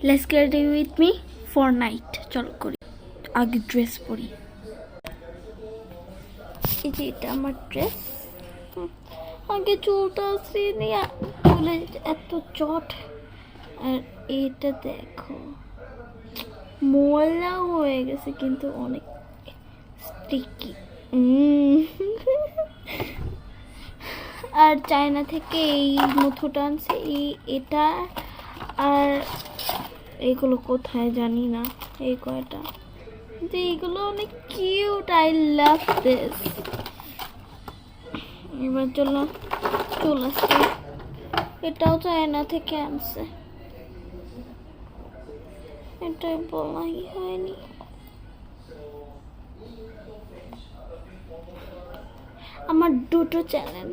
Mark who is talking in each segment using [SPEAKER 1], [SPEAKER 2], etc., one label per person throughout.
[SPEAKER 1] Let's get ready with me for night. চলো করি, আগে ড্রেস পরি। এই যে এটা আমার ড্রেস। আগে চুলটা আসিয়ে নিয়ে চুলে এত চট, আর এটা দেখো ময়লা হয়ে গেছে কিন্তু অনেক স্টিকি। আর চায়না থেকে এই মুথুটা আনছে, এটা আর এইগুলো কোথায় জানি না, এই কয়টা কিন্তু এইগুলো অনেক কিউট। I love this. এবার চলো চুল আসছে, এটাও চায়না থেকে আনছে, এটাই বলাই হয়নি। আমার দুটো চ্যানেল,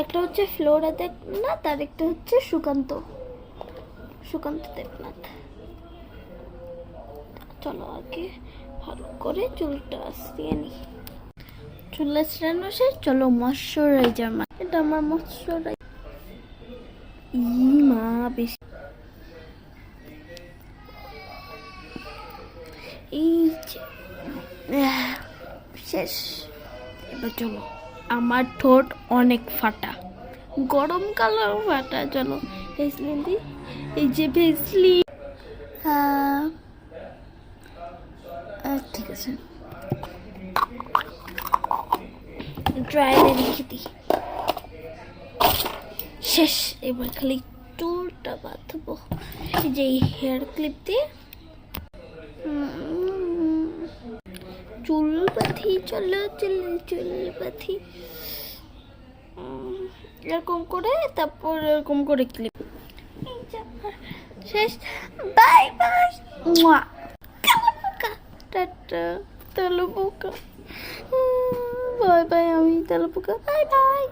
[SPEAKER 1] একটা হচ্ছে ফ্লোরা দেবনাথ আর একটা হচ্ছে সুকান্ত দেবনাথ। চলো আগে ভালো করে চুলটা আসিয়ে নি। চুল আঁচড়ানো শেষ, চলো ময়শ্চারাইজার মা। এটা আমার ময়শ্চারাইজার। মা বেশি এই শেষ। এবার চলো, আমার ঠোঁট অনেক ফাটা, গরমকালেও ফাটা। চলো ভেসলিন দিই, এই যে ভেসলিন। ঠিক আছে, ড্রায়ারে রেখে দিই। শেষ। এবার খালি চুলটা বাঁধবো এই যে হেয়ার ক্লিপ দিয়ে। চুল বাঁধি, চলো চুল বাঁধি এরকম করে, তারপর এরকম করে ক্লিপ। শেষ। Bye bye. টাটা তেলুপোকা। বাই বাই, আমি তেলুপোকা। Bye by.